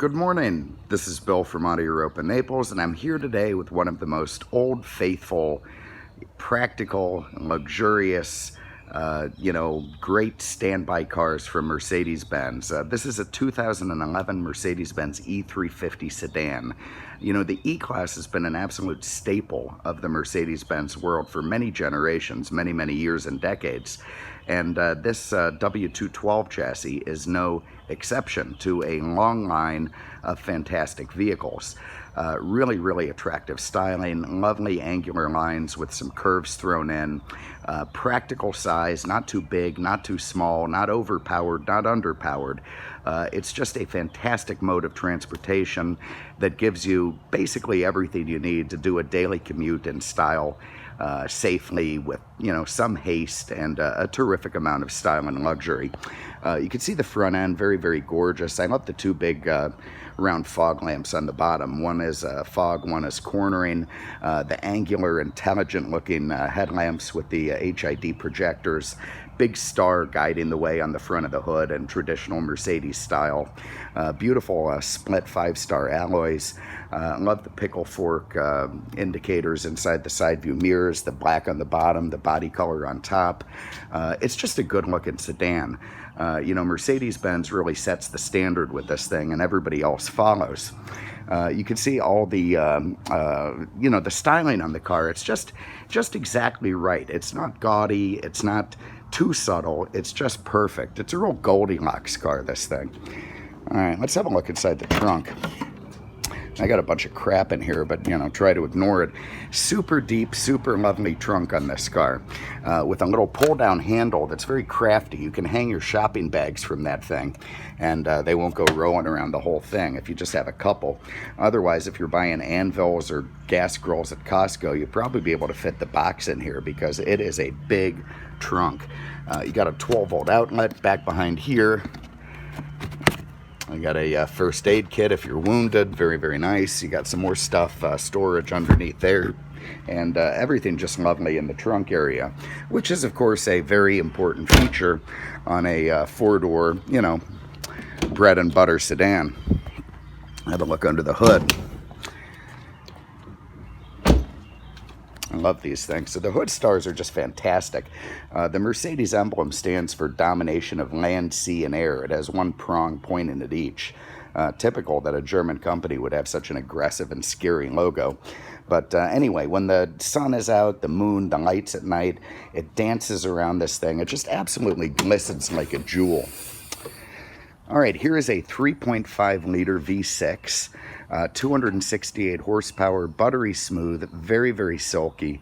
Good morning. This is Bill from Auto Europa Naples, and I'm here today with one of the most old, faithful, practical, luxurious, great standby cars from Mercedes-Benz. This is a 2011 Mercedes-Benz E350 sedan. You know, the E-Class has been an absolute staple of the Mercedes-Benz world for many generations, many years and decades. And this W212 chassis is no exception to a long line of fantastic vehicles. Really attractive styling, lovely angular lines with some curves thrown in, practical size, not too big, not too small, not overpowered, not underpowered. It's just a fantastic mode of transportation that gives you basically everything you need to do a daily commute in style, safely, with some haste and a terrific amount of style and luxury. You can see the front end, very gorgeous. I love the two big round fog lamps on the bottom. One is fog, one is cornering. The angular, intelligent looking headlamps with the HID projectors. Big star guiding the way on the front of the hood in traditional Mercedes style. Beautiful split 5-star alloys. Love the pickle fork indicators inside the side view mirrors, the black on the bottom, the body color on top. It's just a good looking sedan. Mercedes-Benz really sets the standard with this thing, and everybody else follows. You can see all the, the styling on the car. It's just exactly right. It's not gaudy. It's not too subtle. It's just perfect. It's a real Goldilocks car, this thing. All right, let's have a look inside the trunk. I got a bunch of crap in here, but try to ignore it. Super deep, super lovely trunk on this car, with a little pull-down handle that's very crafty. You can hang your shopping bags from that thing, and they won't go rolling around the whole thing if you just have a couple. Otherwise, if you're buying anvils or gas grills at Costco, you'd probably be able to fit the box in here because it is a big trunk. You got a 12-volt outlet back behind here. I got a first aid kit if you're wounded. Very nice. You got some more stuff, storage underneath there, and everything just lovely in the trunk area, which is of course a very important feature on a four-door, bread and butter sedan. Have a look under the hood. I love these things. So the hood stars are just fantastic. The Mercedes emblem stands for domination of land, sea, and air. It has one prong pointing at each. Typical that a German company would have such an aggressive and scary logo. But anyway, when the sun is out, the moon, the lights at night, it dances around this thing. It just absolutely glistens like a jewel. All right, here is a 3.5 liter V6, 268 horsepower, buttery smooth, very silky,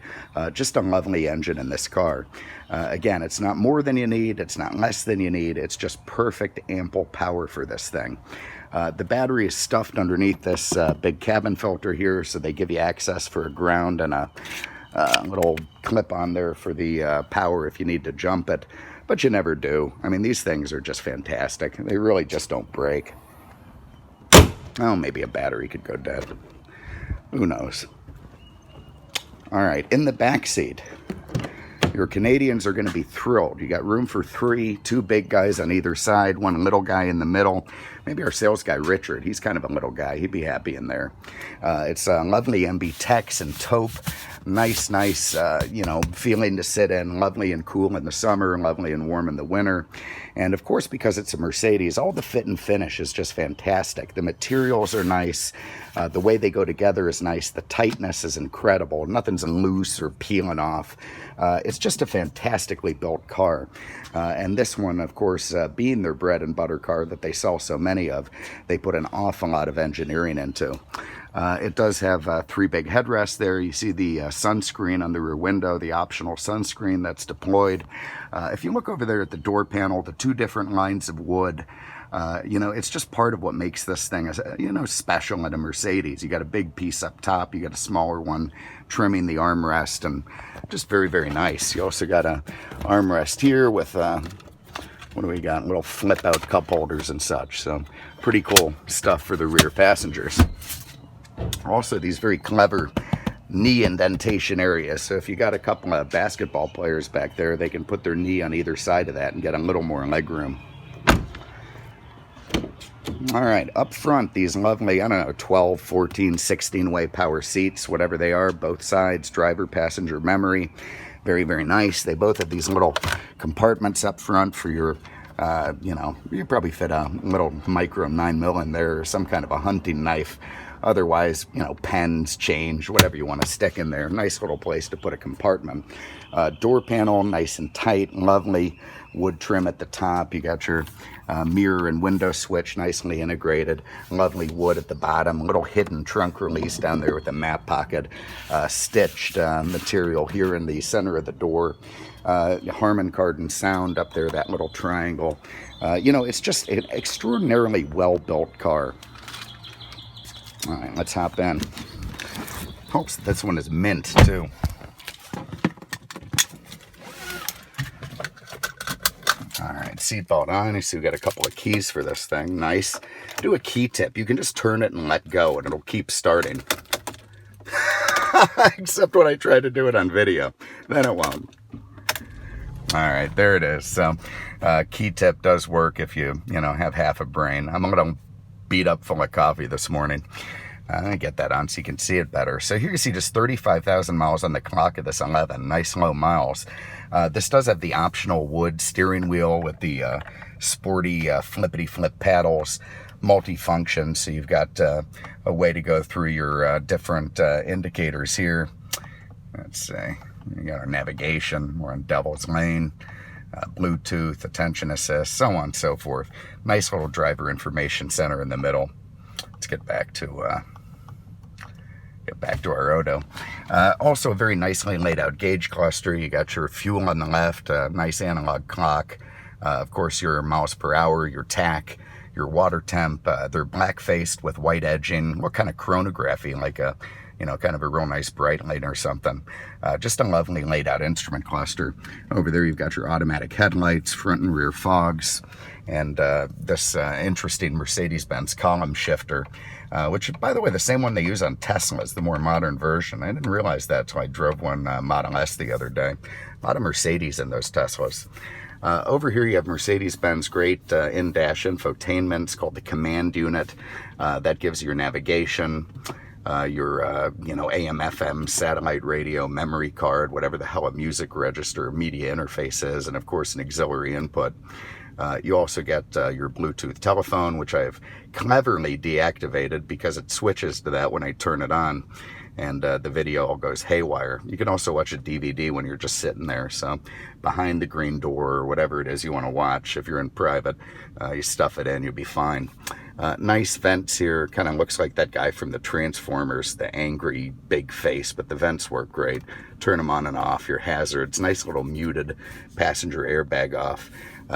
just a lovely engine in this car. Again, it's not more than you need, it's not less than you need, it's just perfect, ample power for this thing. The battery is stuffed underneath this big cabin filter here, so they give you access for a ground and a little clip on there for the power if you need to jump it. But you never do. I mean, these things are just fantastic. They really just don't break. Oh, maybe a battery could go dead. Who knows? All right, in the back seat, your Canadians are going to be thrilled. You got room for three, two big guys on either side, one little guy in the middle. Maybe our sales guy, Richard, he's kind of a little guy. He'd be happy in there. It's a lovely MB Tex and taupe. Nice, feeling to sit in. Lovely and cool in the summer, lovely and warm in the winter. And of course, because it's a Mercedes, all the fit and finish is just fantastic. The materials are nice. The way they go together is nice. The tightness is incredible. Nothing's loose or peeling off. It's just a fantastically built car. And this one, of course, being their bread and butter car that they sell so many of, they put an awful lot of engineering into. It does have three big headrests there. You see the sunscreen on the rear window, the optional sunscreen that's deployed. If you look over there at the door panel, the two different lines of wood, it's just part of what makes this thing, special in a Mercedes. You got a big piece up top, you got a smaller one trimming the armrest, and just very nice. You also got a armrest here with, what do we got? Little flip out cup holders and such. So pretty cool stuff for the rear passengers. Also, these very clever knee indentation areas. So if you got a couple of basketball players back there, they can put their knee on either side of that and get a little more leg room. All right, up front, these lovely, I don't know, 12, 14, 16-way power seats, whatever they are, both sides, driver, passenger, memory. Very, very nice. They both have these little compartments up front for your, you know, you probably fit a little micro 9mm in there or some kind of a hunting knife. Otherwise, you know, pens, change, whatever you want to stick in there. Nice little place to put a compartment. Door panel, nice and tight, lovely wood trim at the top. You got your mirror and window switch nicely integrated. Lovely wood at the bottom. Little hidden trunk release down there with a map pocket. Stitched material here in the center of the door. Harman Kardon sound up there, that little triangle. You know, it's just an extraordinarily well-built car. All right, let's hop in. Hopes this one is mint, too. All right, seatbelt on. I see we got a couple of keys for this thing. Nice. Do a key tip. You can just turn it and let go, and it'll keep starting. Except when I try to do it on video. Then it won't. All right, there it is. So, key tip does work if you know, have half a brain. I'm a little beat up full of coffee this morning. I get that on so you can see it better. So here you see just 35,000 miles on the clock of this 11. Nice low miles. This does have the optional wood steering wheel with the sporty flippity-flip paddles, multi-function. So you've got a way to go through your different indicators here. Let's see. You got our navigation. We're on Devil's Lane. Bluetooth, attention assist, so on and so forth. Nice little driver information center in the middle. Let's get back to our Auto. Also a very nicely laid out gauge cluster. You got your fuel on the left, nice analog clock. Of course, your miles per hour, your tach, your water temp. They're black faced with white edging. What kind of chronography? Like a, you know, kind of a real nice bright light or something. Just a lovely laid out instrument cluster. Over there you've got your automatic headlights, front and rear fogs, and this interesting Mercedes-Benz column shifter, which, by the way, the same one they use on Teslas, the more modern version. I didn't realize that until I drove one Model S the other day. A lot of Mercedes in those Teslas. Over here you have Mercedes-Benz great in-dash infotainment. It's called the command unit. That gives you your navigation, your you know, AM, FM, satellite radio, memory card, whatever the hell a music register, media interface is, and of course an auxiliary input. You also get your Bluetooth telephone, which I've cleverly deactivated because it switches to that when I turn it on, and the video all goes haywire. You can also watch a DVD when you're just sitting there, so behind the green door or whatever it is you want to watch, if you're in private, you stuff it in, you'll be fine. Nice vents here, kind of looks like that guy from the Transformers, the angry big face, but the vents work great. Turn them on and off, your hazards, nice little muted passenger airbag off.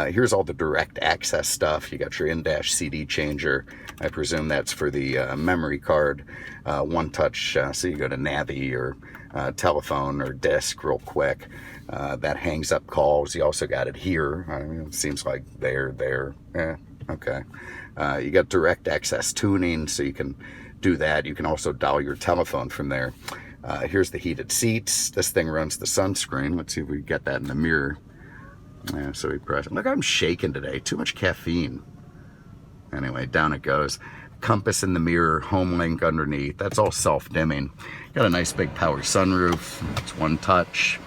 Here's all the direct access stuff. You got your in-dash CD changer. I presume that's for the memory card. One touch, so you go to Navi or telephone or disk real quick. That hangs up calls. You also got it here. I mean, it seems like there. Okay. You got direct access tuning, so you can do that. You can also dial your telephone from there. Here's the heated seats. This thing runs the sunscreen. Let's see if we get that in the mirror. Yeah, so we press it. Look, I'm shaking today. Too much caffeine. Anyway, down it goes. Compass in the mirror, home link underneath. That's all self-dimming. Got a nice big power sunroof. It's one touch.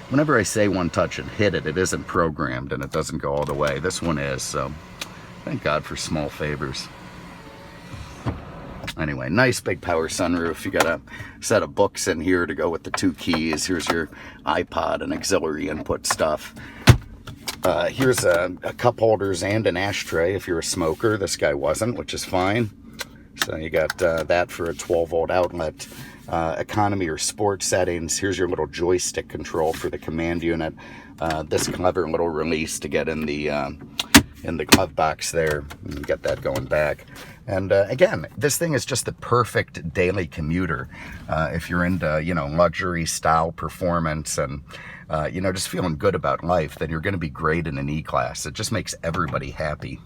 Whenever I say one touch and hit it, it isn't programmed and it doesn't go all the way. This one is, so thank God for small favors. Anyway, nice big power sunroof. You got a set of books in here to go with the 2 keys. Here's your iPod and auxiliary input stuff. Here's a cup holders and an ashtray if you're a smoker. This guy wasn't, which is fine. So you got that for a 12-volt outlet. Economy or sport settings. Here's your little joystick control for the command unit. This clever little release to get in the glove box there. You get that going back. And again, this thing is just the perfect daily commuter. If you're into, you know, luxury, style, performance, and you know, just feeling good about life, then you're going to be great in an E-Class. It just makes everybody happy.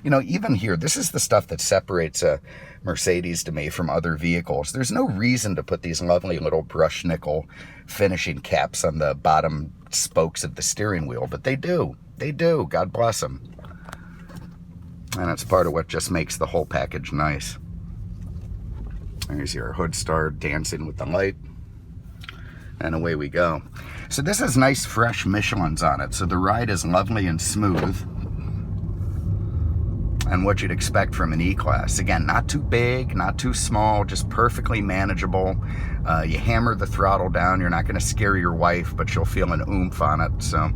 You know, even here, this is the stuff that separates a Mercedes to me from other vehicles. There's no reason to put these lovely little brushed nickel finishing caps on the bottom spokes of the steering wheel, but they do. They do. God bless them. And it's part of what just makes the whole package nice. There's your hood star dancing with the light. And away we go. So this has nice fresh Michelins on it, so the ride is lovely and smooth. And what you'd expect from an E-Class. Again, not too big, not too small, just perfectly manageable. You hammer the throttle down, you're not going to scare your wife, but you'll feel an oomph on it. So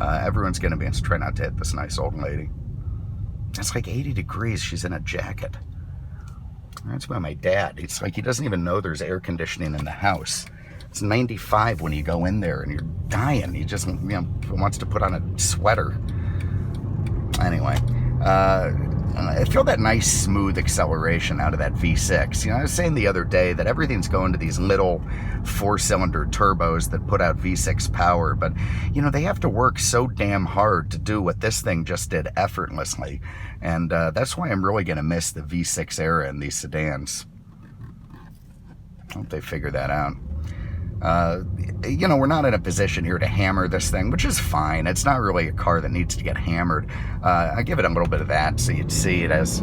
everyone's going to be, let's try not to hit this nice old lady. It's like 80 degrees, she's in a jacket. That's by my dad. It's like he doesn't even know there's air conditioning in the house. It's 95 when you go in there and you're dying. He just, you know, wants to put on a sweater. Anyway, I feel that nice smooth acceleration out of that V6. You know, I was saying the other day that everything's going to these little 4-cylinder turbos that put out V6 power, but you know, they have to work so damn hard to do what this thing just did effortlessly. And that's why I'm really going to miss the V6 era in these sedans. I hope they figure that out. You know, we're not in a position here to hammer this thing, which is fine. It's not really a car that needs to get hammered. I give it a little bit of that so you'd see it has,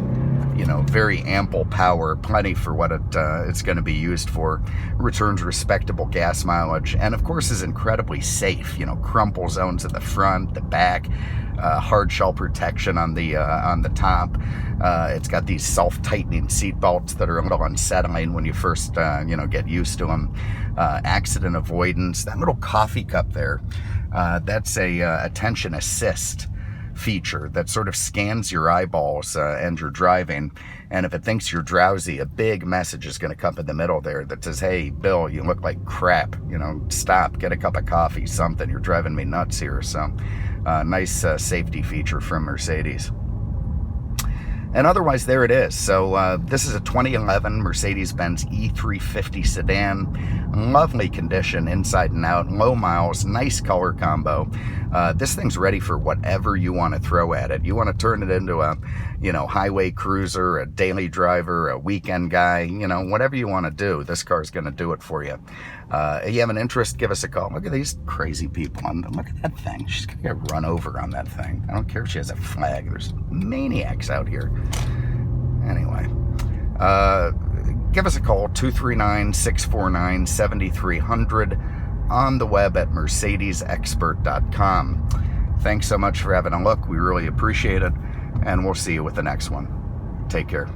you know, very ample power, plenty for what it's going to be used for. Returns respectable gas mileage, and of course is incredibly safe. You know, crumple zones at the front, the back, hard shell protection on the top. It's got these self-tightening seat belts that are a little unsettling when you first you know, get used to them. Accident avoidance. That little coffee cup there, that's a attention assist feature that sort of scans your eyeballs and you're driving, and if it thinks you're drowsy, a big message is going to come in the middle there that says, hey Bill, you look like crap, you know, stop, get a cup of coffee, something, you're driving me nuts here. So nice safety feature from Mercedes. And otherwise, there it is. So this is a 2011 Mercedes-Benz E350 sedan. Lovely condition inside and out, low miles, nice color combo. This thing's ready for whatever you want to throw at it. You want to turn it into a, you know, highway cruiser, a daily driver, a weekend guy, you know, whatever you want to do, this car's going to do it for you. If you have an interest, give us a call. Look at these crazy people. Look at that thing. She's going to get run over on that thing. I don't care if she has a flag. There's maniacs out here. Anyway, give us a call, 239-649-7300, on the web at mercedesexpert.com. Thanks so much for having a look. We really appreciate it, and we'll see you with the next one. Take care.